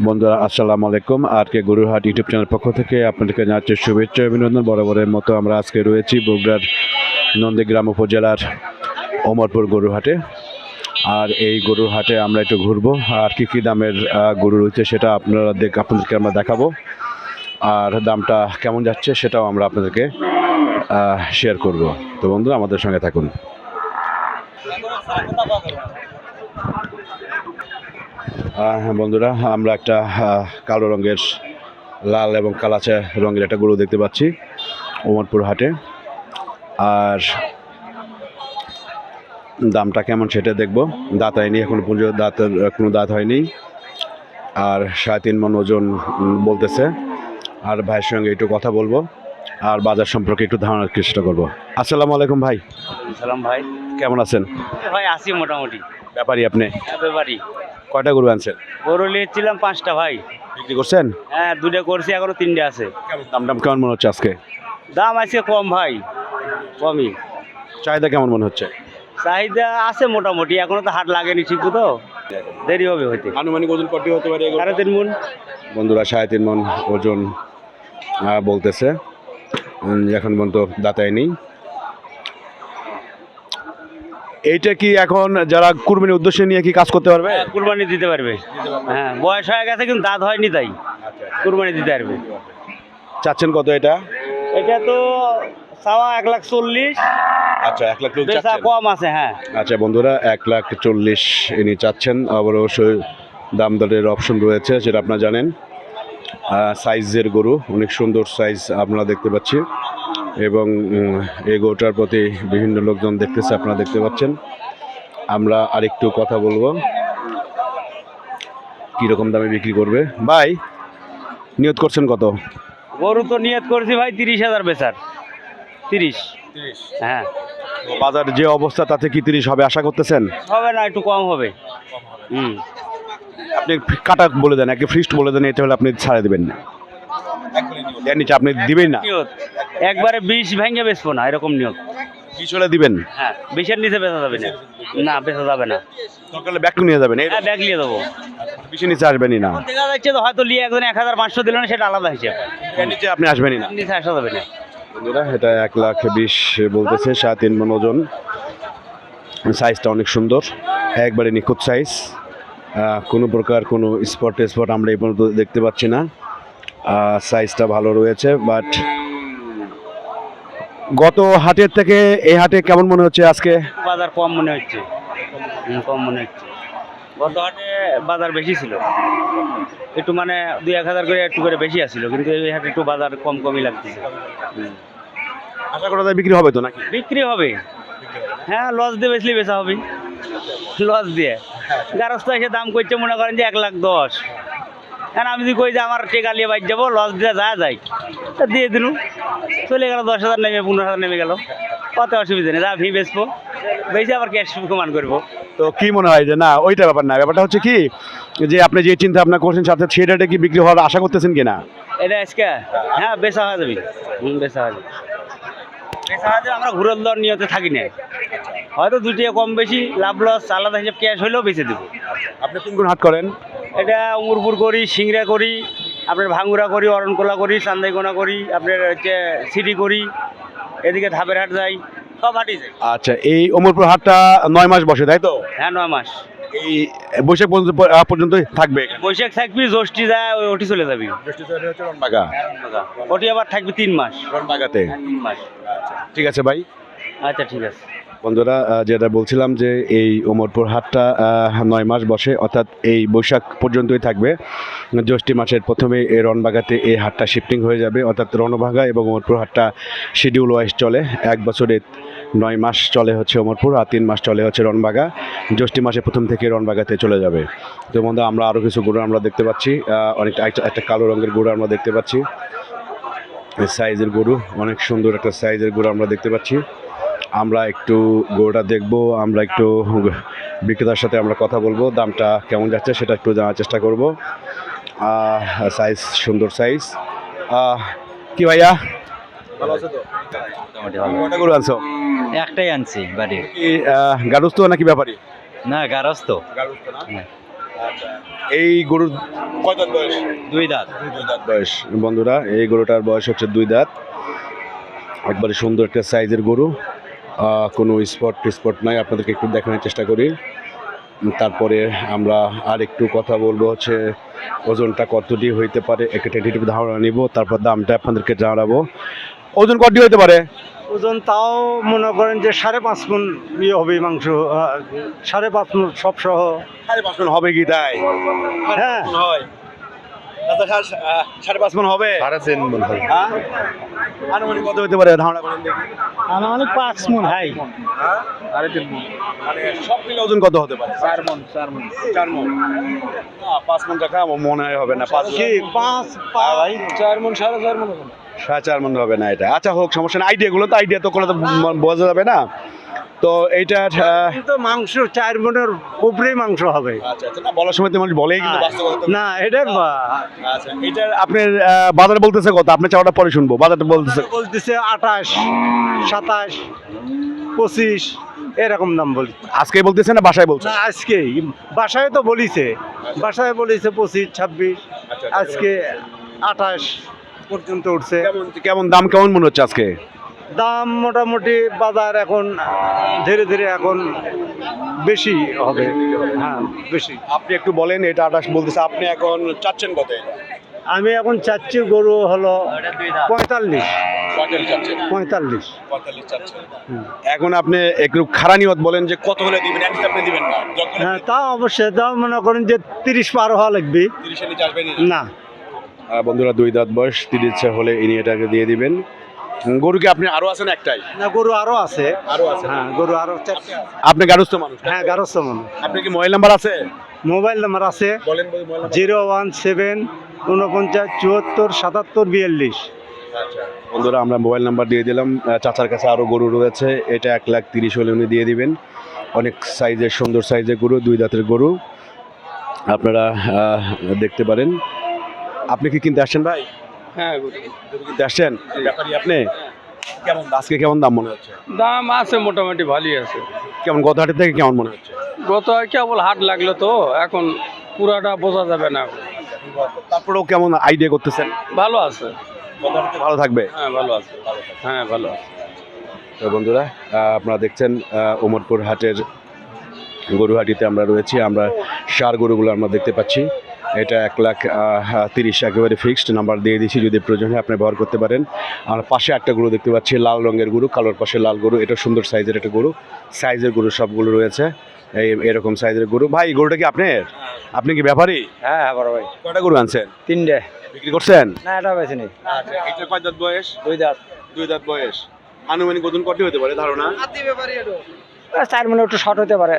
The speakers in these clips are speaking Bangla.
বন্ধুরা আসসালামু আলাইকুম। আর কে গরুরহাট ইউটিউব চ্যানেল পক্ষ থেকে আপনাদেরকে জানাচ্ছি শুভেচ্ছা অভিনন্দন। বরাবরের মতো আমরা আজকে রয়েছি বগুড়ার নন্দীগ্রাম উপজেলার ওমরপুর গরুরহাটে। আর এই গরুরহাটে আমরা একটু ঘুরবো, আর কী কী দামের গরু রয়েছে সেটা আপনাদেরকে আমরা দেখাবো, আর দামটা কেমন যাচ্ছে সেটাও আমরা আপনাদেরকে শেয়ার করব। তো বন্ধুরা আমাদের সঙ্গে থাকুন। হ্যাঁ বন্ধুরা, আমরা একটা কালো রঙের, লাল এবং কালাচে রঙের একটা গরু দেখতে পাচ্ছি ওমরপুর হাটে। আর দামটা কেমন সেটা দেখবো। দাঁত হয়নি এখনো পর্যন্ত, দাঁতের কোনো দাঁত হয়নি। আর 3.5 মণ ওজন বলতেছে। আর ভাইয়ের সঙ্গে একটু কথা বলবো, আর বাজার সম্পর্কে একটু ধারণার চেষ্টা করবো। আসসালামু আলাইকুম ভাই। সালাম ভাই। কেমন আছেন? ভাই আসি মোটামুটি। ব্যাপারী আপনি? ব্যাপারী। কয়টা গরু আনছেন? গরু নিয়েছিলাম 5টা ভাই। বিক্রি করছেন? হ্যাঁ 2টা করছি, এখনো 3টে আছে। দাম কেমন মনে হচ্ছে আজকে? দাম আছে কম ভাই, কমই। চাহিদা কেমন মনে হচ্ছে? চাহিদা আছে মোটামুটি, এখনো তো হাট লাগেনি ঠিক, তো দেরি হবে হইতে। আনুমানিক ওজন কত হতে পারে? 3.5 মণ। বন্ধুরা 3.5 মণ ওজন বলতেছে। এখন পর্যন্ত দাঁতায় নেই। এইটা কি এখন যারা কুরবানির উদ্দেশ্যে নিয়ে কি কাজ করতে পারবে? কুরবানি দিতে পারবে। হ্যাঁ বয়স হয়ে গেছে কিন্তু দাঁত হয়নি, তাই কুরবানি দিতে পারবে। চাচ্ছেন কত এটা? এটা তো চাওয়া 1,40,000। আচ্ছা 1 লাখ বেচা কম আছে। হ্যাঁ আচ্ছা বন্ধুরা 1,40,000 ইনি চাচ্ছেন। আবার অবশ্যই দাম দরের অপশন রয়েছে, যেটা আপনারা জানেন। সাইজের গরু, অনেক সুন্দর সাইজ আপনারা দেখতে পাচ্ছি, এবং এই গরুটার প্রতি বিভিন্ন লোকজন দেখতেছে, আপনারা দেখতে পাচ্ছেন। আমরা আরেকটু কথা বলবো কীরকম দামে বিক্রি করবে। ভাই নিয়ত করছেন কত? গরু তো নিয়ত করছি ভাই 30,000 বেচার। 30। হ্যাঁ বাজার যে অবস্থা তাতে কি 30 হবে আশা করতেছেন? হবে না, একটু কম হবে। আপনি কাটা বলে দেন, একে ফিক্সড বলে দেন, এটা হলে আপনি ছাড়ে দেবেন না, এর নিচে আপনি দিবেন না। নিয়ত একবারে 20 ভেঙে বেচবো না, এরকম নিয়ত। 20 হলে দিবেন? হ্যাঁ 20-এর নিচে বেচা যাবে না। না বেচা যাবে না। সকালে ব্যাগ নিয়ে যাবেন? হ্যাঁ ব্যাগ নিয়ে দেবো। 20 নিচে আসবেনই না? দেখা যাচ্ছে তো হয়তো লিয়ে একজন 1,500 দিল না, সেটা আলাদা হিসেব। এর নিচে আপনি আসবেনই না? নিচে আসা যাবে না। বন্ধুরা এটা 1,20,000 বলতেছে, 3.5 মণ ওজন। সাইজটা অনেক সুন্দর, একবারে নিখুঁত সাইজ। কোনো প্রকার কোনো স্পট আমরা এই পর্যন্ত দেখতে পাচ্ছি না। সাইজটা ভালো রয়েছে। বাট গত হাটের থেকে এই হাটে কেমন মনে হচ্ছে আজকে? বাজার কম মনে হচ্ছে। কম মনে হচ্ছে। গত হাটে বাজার বেশি ছিল, একটু মানে 2-1,000 করে একটু করে বেশি আসছিল, কিন্তু এই হাটে একটু বাজার কমই লাগতেছে। আশা করা যায় বিক্রি হবে তো নাকি? বিক্রি হবে। হ্যাঁ লস দিয়ে বেচলে বেচা হবে। লস দিয়ে গারস্থ এসে দাম করছে মনে করেন যে 1,10,000। কারণ আমি যদি কই যে আমার টেকা নিয়ে বাইক যাবো, লস দিয়ে যায় তা দিয়ে দিল, চলে গেল 10,000 নেমে 15,000 নেমে গেল, কত অসুবিধা নেই। ভি বেচবো, বেচে আবার ক্যাশ প্রমাণ করবো। তো কি মনে হয় যে না ওইটা ব্যাপার না, ব্যাপারটা হচ্ছে কি যে আপনি যে চিন্তা ভাবনা করছেন সাথে সেটা কি বিক্রি হওয়ার আশা করতেছেন কিনা? এটা আজকে হ্যাঁ বেচা হয়ে যাবে। বেচা হয়ে যাবে। আমরা ঘুরের দর নিয়তে থাকি না, হয়তো 2 কম বেশি লাভ লস আলাদা হিসেব ক্যাশ হলেও বেঁচে দেবো। আপনি কোন হাট করেন? এটা উমরপুর করি, সিংড়া করি, আপনার ভাঙ্গুরা করি, অরণকোলা করি, চান্দাইকোনা করি, আপনার হচ্ছে সিটি করি, এদিকে ধাপের হাট যাই, সব হাটই যাই। আচ্ছা এই ওমরপুর হাটটা 9 মাস বসে তাই তো? হ্যাঁ 9 মাস। এই বৈশাখ পর্যন্ত থাকবে? বৈশাখ থাকবি, জ্যৈষ্ঠী যায় ওটি চলে যাবি। ওটি আবার থাকবি 3 মাস রনবাগাতে। 3 মাস। ঠিক আছে ভাই। আচ্ছা ঠিক আছে। বন্ধুরা যেটা বলছিলাম যে এই ওমরপুর হাটটা 9 মাস বসে, অর্থাৎ এই বৈশাখ পর্যন্তই থাকবে। জ্যৈষ্ঠী মাসের প্রথমে এই রনবাগাতে এই হাটটা শিফটিং হয়ে যাবে, অর্থাৎ রনবাগা এবং ওমরপুর হাটটা শিডিউল ওয়াইজ চলে। 1 বছরে 9 মাস চলে হচ্ছে ওমরপুর, আর 3 মাস চলে হচ্ছে রনবাগা। জ্যৈষ্ঠী মাসের প্রথম থেকে রনবাগাতে চলে যাবে। তো বন্ধু আমরা আরও কিছু গরু আমরা দেখতে পাচ্ছি, অনেকটা একটা কালো রঙের গরু আমরা দেখতে পাচ্ছি। সাইজের গরু, অনেক সুন্দর একটা সাইজের গরু আমরা দেখতে পাচ্ছি। আমরা একটু গরুটা দেখব, আমরা একটু বিক্রেতার সাথে আমরা কথা বলবো, দামটা কেমন যাচ্ছে সেটা একটু জানার চেষ্টা করব। সাইজ সুন্দর সাইজ। কি ভাইয়া ভালো আছো তো? কয়টা গরু আনছো? একটাই আনছি বাড়ির। কি গারস্থ নাকি ব্যাপারী? না গারস্থ। গারস্থ না? এই গরুর কয় দাঁত বয়স? 2 দাঁত। 2 দাঁত বয়স বন্ধুরা, এই গরুটার বয়স হচ্ছে 2 দাঁত। একবারে সুন্দর একটা সাইজের গরু, কোনো স্পট নাই, আপনাদেরকে একটু দেখানোর চেষ্টা করি। তারপরে আমরা আর একটু কথা বলবো হচ্ছে ওজনটা কতটি হইতে পারে, একটা টেন্টেটিভ ধারণা নিব, তারপর দামটা আপনাদেরকে জানাবো। ওজন কতটি হইতে পারে? ওজন তাও মনে করেন যে 5.5 মণ ইয়ে হবে মাংস, 5.5 মণ সব সহ। 5.5 মণ হবে কি তাই? হ্যাঁ হয় 5.5 মণ হবে। 3.5 মণ হবে। হ্যাঁ, আনুমানিক কত হতে পারে ধারণা করেন দেখি। আনুমানিক 5 মণ হাই। হ্যাঁ, 3.5 মণ মানে সব মিলে ওজন কত হতে পারে? 4 মণ। 4 মণ। 5 মণ টাকা মনে হয় হবে না। 5 ভাই 4 মণ 4.5 মণ হবে। 4.5 মণ হবে না এটা। আচ্ছা হোক, সমস্যা না। আইডিয়া তো করে তো বোঝা যাবে না। তো এইটা কিন্তু মাংস 4 মণের উপরেই মাংস হবে। আচ্ছা আচ্ছা, না বলার সময় তো মানুষ বলেই, কিন্তু বাস্তবতা না এটা আচ্ছা, এটা আপনার বাজার বলতেছে কত? আপনি চাওয়াটা পরে শুনবো। বাজারটা বলতেছে বলতেছে 28, 27, 25 এরকম দাম বলি। আজকে বলতেছে না বাসায় বলছে? না আজকে বাসায় তো বলিছে, বাসায় বলিছে 25, 26, আজকে 28 পর্যন্ত উঠছে। কেমন দাম কেমন মনে হচ্ছে আজকে? দাম মোটামুটি বাজার এখন ধীরে ধীরে এখন বেশি হবে। হ্যাঁ বেশি। আপনি একটু বলেন, এটা 28 বলতেছে, আপনি এখন চাচ্ছেন কত? আমি এখন চাচ্ছি গরু হলো 45। 45। এখন আপনি একটু খারানিয়ত বলেন যে কত হলে দিবেন? আপনি দিবেন না? হ্যাঁ তা অবশ্যই, দাম মনে করেন যে 30 পার হওয়া লাগবে। 30 এর নিচে আসবেন না। বন্ধুরা, 2 দাঁত বয়স, 30 হলে ইনি এটাকে দিয়ে দিবেন। গরু কি আপনি আরো আছেন? একটাই না, গরু আরো আছে। হ্যাঁ গরু আরো 4টা। আপনি গারস্থ মানুষ? হ্যাঁ গারস্থ মানুষ। আপনার কি মোবাইল নাম্বার আছে? মোবাইল নাম্বার আছে বলেন। 017 49 74 77 42। বন্ধুরা, আমরা মোবাইল নাম্বার দিয়ে দিলাম। চাচার কাছে আরও গরু রয়েছে, এটা 1,30,000 হলে উনি দিয়ে দিবেন। অনেক সাইজের, সুন্দর সাইজের গরু, 2 দাঁতের গরু আপনারা দেখতে পারেন। আপনি কি কিনতে আসছেন ভাই? হ্যাঁ গরু কিনতে আসছেন? ব্যাপারী আপনি? কেমন আজকে কেমন দাম মনে হচ্ছে? দাম আছে মোটামুটি ভালোই আছে। কেমন গত হাটের থেকে কেমন মনে হচ্ছে? গত কেবল হাট লাগলো তো, এখন পুরাটা বোঝা যাবে না। তারপরেও কেমন আইডিয়া করতেছেন? ভালো আছে। গত হাটে ভালো থাকবে? হ্যাঁ ভালো আছে। হ্যাঁ ভালো আছে। তো বন্ধুরা, আপনারা দেখছেন ওমরপুর হাটের গরুহাটিতে আমরা রয়েছি। আমরা সার গরুগুলো আমরা দেখতে পাচ্ছি। এটা 1,30,000 একেবারে ফিক্সড নাম্বার দিয়ে দিচ্ছি, যদি প্রয়োজন হয় আপনি ব্যবহার করতে পারেন। আমরা পাশে একটা গরু দেখতে পাচ্ছি, লাল রঙের গরু, কালোর পাশে লাল গরু। এটা সুন্দর সাইজের একটা গরু, সাইজের গরু সবগুলো রয়েছে। এরকম সাইজের গরু। ভাই গরুটা কি আপনার? আপনি কি ব্যাপারী? হ্যাঁ বড় ভাই। কয়টা গরু আনছেন? 3টে। বিক্রি করছেন? না এটা বেশি নেই। আচ্ছা, এটা কয় দাঁত বয়স? 2 দাঁত। 2 দাঁত বয়স। আনুমানিক ওজন কত হতে পারে ধারণা? 4 মণ একটু শর্ট হতে পারে।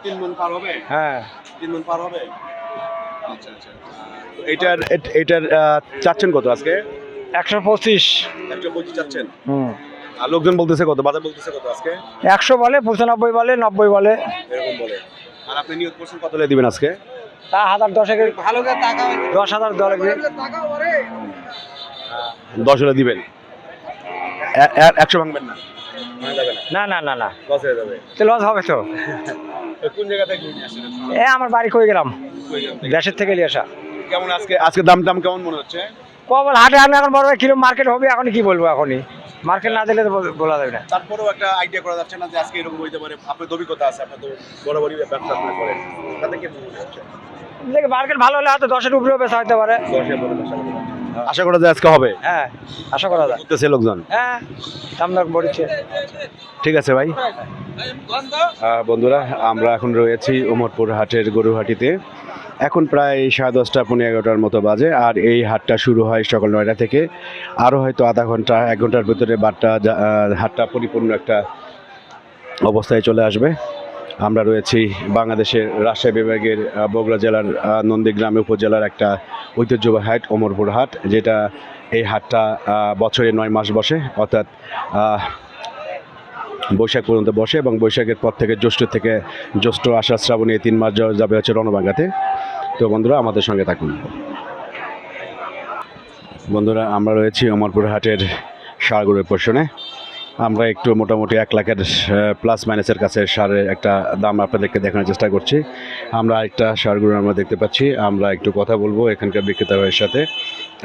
3 মণ পার হবে? হ্যাঁ 3 মণ পার হবে। আচ্ছা আচ্ছা। এটার চাচ্ছেন কত আজকে? 125। 125 চাচ্ছেন? আর লোকজন বলতেছে কত? বাজার বলতেছে কত আজকে? 100 বলে, 95 বলে, 90 বলে, এরকম বলে। আর আপনি নিয়ত করছেন কত হলে দিবেন আজকে? তা 1010 ভালো করে টাকা 10,000 দেওয়া লাগবে। 10 হলে দিবেন? 100 ভাঙবেন না? না না না না, লস হয়ে যাবে। তো লস হবে তো। কোন জায়গা থেকে নিয়ে আসছেন? আমার বাড়ি কই গেলাম, দেশের থেকে নিয়ে আসা। কেমন আজকে দাম কেমন মনে হচ্ছে? কবল হাটে আমি এখন বড় কিলো মার্কেট হবে, এখন কি বলবো, এখনই মার্কেট না দিলে তো বলা যাবে না। তারপরেও একটা আইডিয়া করা যাচ্ছে না যে আজকে এরকম হইতে পারে? আপনার অভিজ্ঞতা আছে, আপনার তো বরাবরই ব্যবসা আপনার করেন, তাতে কি মনে হচ্ছে? দেখি মার্কেট ভালো হলে হয়তো 10-এর উপরেও বেচা হতে পারে। 10-এর উপরে বেচা হবে। আশা করা যায় আজকে হবে? হ্যাঁ আশা করা যায়। করতেছে লোকজন? হ্যাঁ সামনে বড়ছে। ঠিক আছে ভাই। বন্ধুরা, আমরা এখন রয়েছি ওমরপুর হাটের গরুহাটিতে। এখন প্রায় 10:30 পৌনে 11টার মতো বাজে। আর এই হাটটা শুরু হয় সকাল 9টা থেকে। আরও হয়তো আধা ঘন্টা 1 ঘন্টার ভিতরে হাটটা পরিপূর্ণ একটা অবস্থায় চলে আসবে। আমরা রয়েছি বাংলাদেশের রাজশাহী বিভাগের বগুড়া জেলার নন্দীগ্রাম উপজেলার একটা ঐতিহ্যবাহী হাট, ওমরপুর হাট, যেটা এই হাটটা বছরে 9 মাস বসে, অর্থাৎ বৈশাখ পর্যন্ত বসে, এবং বৈশাখের পর থেকে জ্যৈষ্ঠ আষাঢ় শ্রাবণ এই 3 মাস যাবে হচ্ছে রণভাঙ্গাতে। তো বন্ধুরা, আমাদের সঙ্গে থাকুন। বন্ধুরা, আমরা রয়েছি ওমরপুর হাটের ষাঁড় গরুর পোষণে। আমরা একটু মোটামুটি 1 লাখের প্লাস মাইনাসের কাছে সারের একটা দাম আপনাদেরকে দেখানোর চেষ্টা করছি। আমরা একটা সার গরু আমরা দেখতে পাচ্ছি, আমরা একটু কথা বলবো এখানকার বিক্রেতা ভাইয়ের সাথে,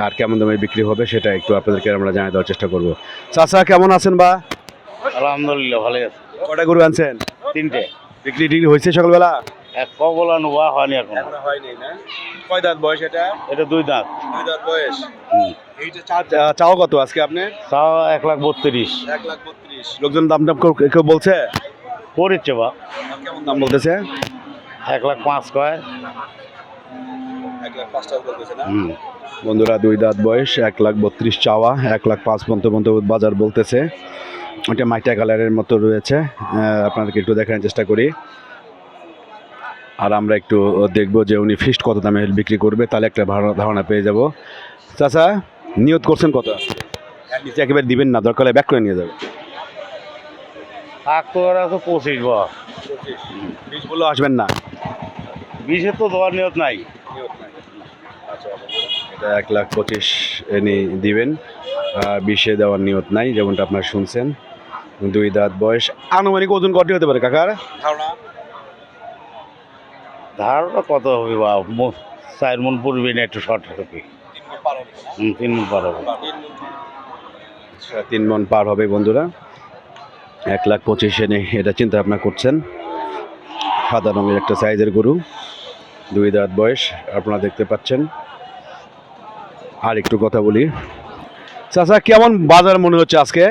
আর কেমন দামে বিক্রি হবে সেটা একটু আপনাদেরকে আমরা জানিয়ে দেওয়ার চেষ্টা করবো। চাচা কেমন আছেন বা? আলহামদুলিল্লাহ ভালো আছে। কটা গরু আনছেন? 3টে। বিক্রি টিক্রি হয়েছে সকালবেলা? এক কবলা নোয়া হয়নি এখন। হয়নি না। কয় দাঁত বয়স এটা? এটা 2 দাঁত। 2 দাঁত বয়স। এইটা চাও কত আজকে আপনি? তাও 1,32,000। 1,32,000। লোকজন দাম দাম কেউ বলছে? করেছে বা কেমন দাম বলতেছে? 1,05,000 কয়। 1,05,000 বলতেছে না? বন্ধুরা 2 দাঁত বয়স, 1,32,000 চাওয়া, 1,05,000 পর্যন্ত বাজার বলতেছে। ওটা মাইটা কালারের মতো রয়েছে, আপনাদেরকে একটু দেখানোর চেষ্টা করি। আর আমরা একটু দেখবো যে উনি ফিক্সড কত দামে বিক্রি করবে, তাহলে একটা ধারণা পেয়ে যাব। চাচা নিয়ত করছেন কত? নিচে একেবারে দিবেন না, দরকার হলে ব্যাক করে নিয়ে যাবে। তোরা তো 25 বা 20 বললেও আসবেন না? 20 তো দেওয়ার নিয়ত নাই। এটা 1,25,000 এনে দিবেন, 20-এ দেওয়ার নিয়ত নাই, যেমনটা আপনারা শুনছেন। 2 দাঁত বয়স, আনুমানিক ওজন কত হতে পারে কাকার ধারণা? ধারটা কত হবে বা 4 মণ পড়বে না, একটু শর্ট হবে। 3 মণ পার হবে। 3 মণ পার হবে বন্ধুরা। 1,25,000 এনে এটা চিন্তা ভাবনা করছেন। সাদা রঙের একটা সাইজের গরু, 2 দাঁত বয়স আপনারা দেখতে পাচ্ছেন। আর একটু কথা বলি, চাচা কেমন বাজার মনে হচ্ছে আজকে?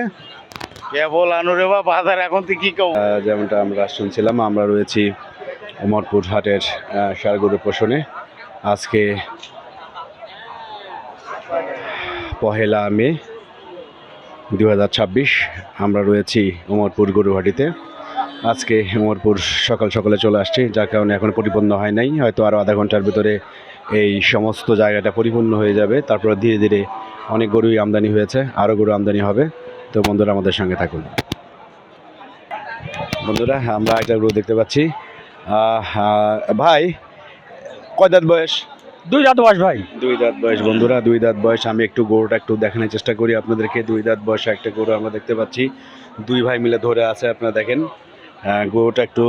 কেবল আনুরে বা বাজার এখন তো কি কম। যেমনটা আমরা শুনছিলাম, আমরা রয়েছি উমরপুর হাটের ষাঁড় গরু পোষণে। আজকে 1 মে 2026, আমরা রয়েছি উমরপুর গরুহাটিতে। আজকে উমরপুর সকাল সকালে চলে আসছি, যার কারণে এখন পরিপূর্ণ হয় নাই, হয়তো আরও আধা ঘন্টার ভিতরে এই সমস্ত জায়গাটা পরিপূর্ণ হয়ে যাবে। তারপর ধীরে ধীরে অনেক গরুই আমদানি হয়েছে, আরও গরু আমদানি হবে। তো বন্ধুরা আমাদের সঙ্গে থাকুন। বন্ধুরা আমরা একটা গরু দেখতে পাচ্ছি। ভাই কয় দাঁত বয়স? 2 দাঁত বয়স ভাই। 2 দাঁত বয়স বন্ধুরা, 2 দাঁত বয়স। আমি একটু গরুটা একটু দেখানোর চেষ্টা করি আপনাদেরকে। 2 দাঁত বয়স একটা গরু আমরা দেখতে পাচ্ছি, 2 ভাই মিলে ধরে আছে। আপনারা দেখেন গরুটা একটু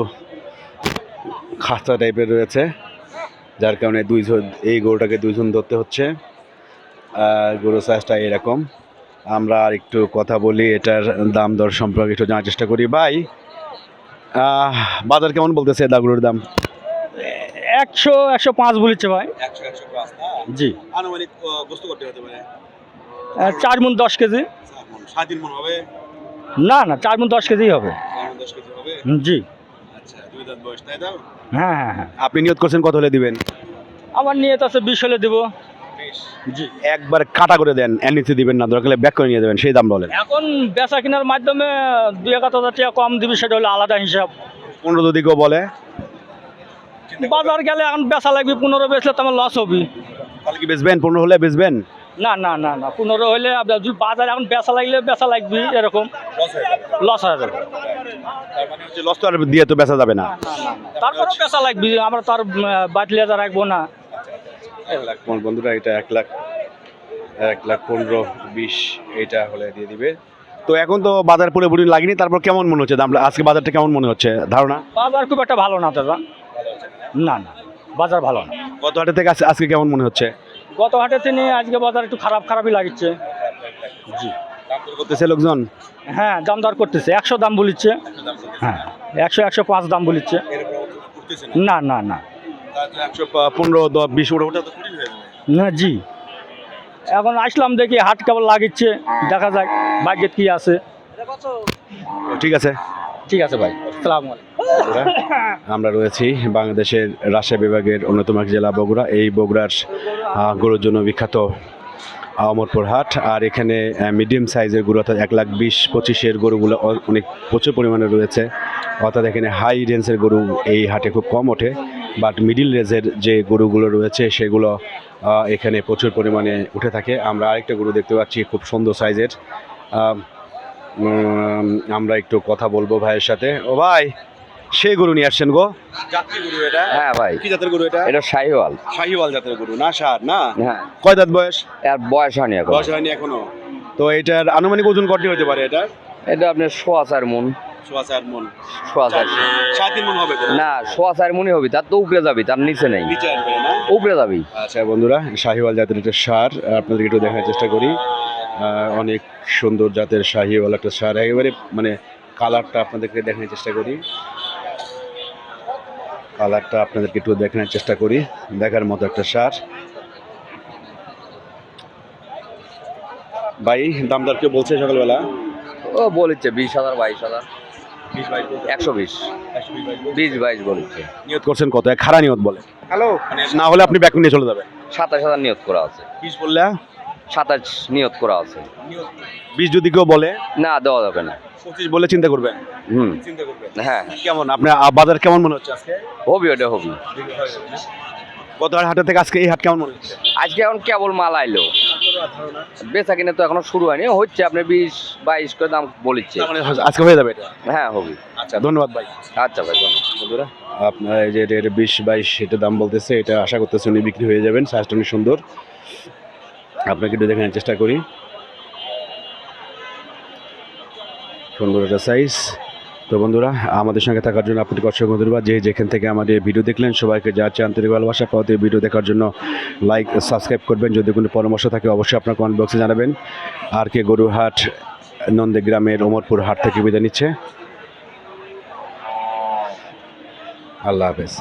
খাঁচা টাইপের রয়েছে, যার কারণে এই গরুটাকে 2 জন ধরতে হচ্ছে। গরু সাইজটা এরকম। আমরা আর একটু কথা বলি, এটার দাম দর সম্পর্কে একটু জানার চেষ্টা করি। ভাই বাজার কেমন বলতেছে গরুর দাম? 100-105 বলেছে ভাই। 100-105 না? জি। আনুমানিক গোস্ত করতে হতে পারে 4 মণ 10 কেজি। 7 মণ হবে না না, 4 মণ 10 কেজি হবে। 10 কেজি হবে। জি। আচ্ছা 2 দাঁত বয়স, তাই তো? হ্যাঁ হ্যাঁ হ্যাঁ। আপনি নিয়ত করছেন কত হলে দিবেন? আমার নিয়ত আছে 20 হলে দেবো। 20। জি। একবার কাটা করে দেন, এর নিচে দিবেন না, দরকার হলে ব্যাক করে নিয়ে যাবেন, সেই দাম বলেন। এখন বেচা কেনার মাধ্যমে 2-1,000 টাকা কম দিবি, সেটা হলো আলাদা হিসাব। 15 যদি কেউ বলে? বাজার গেলে এখন বেচা লাগবে, 15 বেচলে তো আমার লস হবে। তাহলে কি বেচবেন? 15 হলে বেচবেন? না না না না, 15 হলে যদি বাজার এখন বেচা লাগলে বেচা লাগবে, এরকম লস হয়ে যাবে। তার মানে হচ্ছে লস তো আর দিয়ে তো বেচা যাবে না। তারপরেও বেচা লাগবে, আমরা তো আর বাটলে রাখবো না। 1 লাখ বন্ধুরা, এটা 1,15,20 এটা হলে দিয়ে দিবে। তো এখন তো বাজার পুরোপুরি লাগেনি, তারপর কেমন মনে হচ্ছে দাম? আজকে বাজারটা কেমন মনে হচ্ছে ধারণা? বাজার খুব একটা ভালো না দাদা। না না, বাজার ভালো না। গত হাটে থেকে আজকে কেমন মনে হচ্ছে? গত হাটের থেকে আজকে বাজার একটু খারাপই লাগছে। জি। দাম দর করতেছে লোকজন? হ্যাঁ, দাম দর করতেছে। 100 দাম বলিচ্ছে। হ্যাঁ, 100-105 দাম বলিচ্ছে। না না না 115-20 ওটা তো কঠিন হয়ে যাবে। না জি। এখন আসলাম দেখি হাট কেবল লাগিচ্ছে, দেখা যাক ভাগ্যে কি আছে। ঠিক আছে। ঠিক আছে ভাই, আসসালামু আলাইকুম। আমরা রয়েছি বাংলাদেশের রাজশাহী বিভাগের অন্যতম এক জেলা বগুড়া। এই বগুড়ার গরুর জন্য বিখ্যাত উমরপুর হাট। আর এখানে মিডিয়াম সাইজের গরু অর্থাৎ 1,20,000-25,000 গরুগুলো অনেক প্রচুর পরিমাণে রয়েছে। অর্থাৎ এখানে হাই রেঞ্জের গরু এই হাটে খুব কম ওঠে, বাট মিডিল রেঞ্জের যে গরুগুলো রয়েছে সেগুলো এখানে প্রচুর পরিমাণে উঠে থাকে। আমরা আরেকটা গরু দেখতে পাচ্ছি খুব সুন্দর সাইজের। আমরা একটু কথা বলবো ভাইয়ের সাথে। ও ভাই, সেই গরু নিয়ে আসছেন গো? জাতের গরু এটা? হ্যাঁ ভাই। কি জাতের গরু এটা? এটা শাহিওয়াল। শাহিওয়াল জাতের গরু না? ষাঁড় না? হ্যাঁ। কয় দাঁত বয়স? এর বয়স হয়নি এখন। বয়স হয়নি এখনো। তো এটার আনুমানিক ওজন কত হতে পারে এটা? এটা আপনার 4.5 মন, 4.5 মন, 4.5 3.5 মন হবে তো? না 4.5 মনই হবে, তার তো উপরে যাবি, তার নিচে নেই, নিচে আসবে না? উপরে যাবি। আচ্ছা বন্ধুরা, শাহিওয়াল জাতের একটা সার আপনাদেরকে একটু দেখার চেষ্টা করি। অনেক সুন্দর জাতের শাহিওয়াল একটা সার, একেবারে মানে কালারটা আপনাদেরকে দেখানোর চেষ্টা করি। কালারটা আপনাদেরকে একটু দেখানোর চেষ্টা করি, দেখার মতো একটা সার। ভাই দাম দর কেউ বলছে সকালবেলা? ও বলেছে 20,000 22,000 120 20-22 বলেছে। নিয়ত করছেন কত? এক খাড়া নিয়ত বলে, হ্যালো, না হলে আপনি ব্যাক নিয়ে চলে যাবেন। 27,000 নিয়ত করা আছে, 20 বললে 27 নিয়ত করা আছে। 20 যদি কেউ বলে, না দেওয়া যাবে না। 25 বলে চিন্তা করবেন। হুম, চিন্তা করবেন। হ্যাঁ কেমন আপনার বাজার কেমন মনে হচ্ছে আজকে? হবি, ওটা হবি। গত হাটের থেকে আজকে এই হাট কেমন মনে হচ্ছে? আজকে এখন কেবল মাল আইলো, বেচা কিনে তো এখনো শুরু হয়নি, হচ্ছে আপনি 20-22 করে দাম বলিচ্ছে। তার মানে আজকে হয়ে যাবে এটা? হ্যাঁ হবি। আচ্ছা ধন্যবাদ ভাই। আচ্ছা ভাই, ধন্যবাদ। বন্ধুরা, আপনার এই যে এটা 20-22 এটা দাম বলতেছে, এটা আশা করতেছি উনি বিক্রি হয়ে যাবেন। সাইজটা অনেক সুন্দর, আপনাকে একটু দেখানোর চেষ্টা করি। সুন্দর একটা সাইজ। তো বন্ধুরা, আমাদের সঙ্গে থাকার জন্য আপনাকে অসংখ্য ধন্যবাদ। যে যেখান থেকে আমাদের ভিডিও দেখলেন, সবাইকে যাচ্ছে আন্তরিক ভালোবাসা। পরবর্তী ভিডিও দেখার জন্য লাইক সাবস্ক্রাইব করবেন। যদি কোনো পরামর্শ থাকে অবশ্যই আপনার কমেন্ট বক্সে জানাবেন। আর কে গরুহাট নন্দীগ্রামের ওমরপুর হাট থেকে বিদায় নিচ্ছে। আল্লাহ হাফেজ।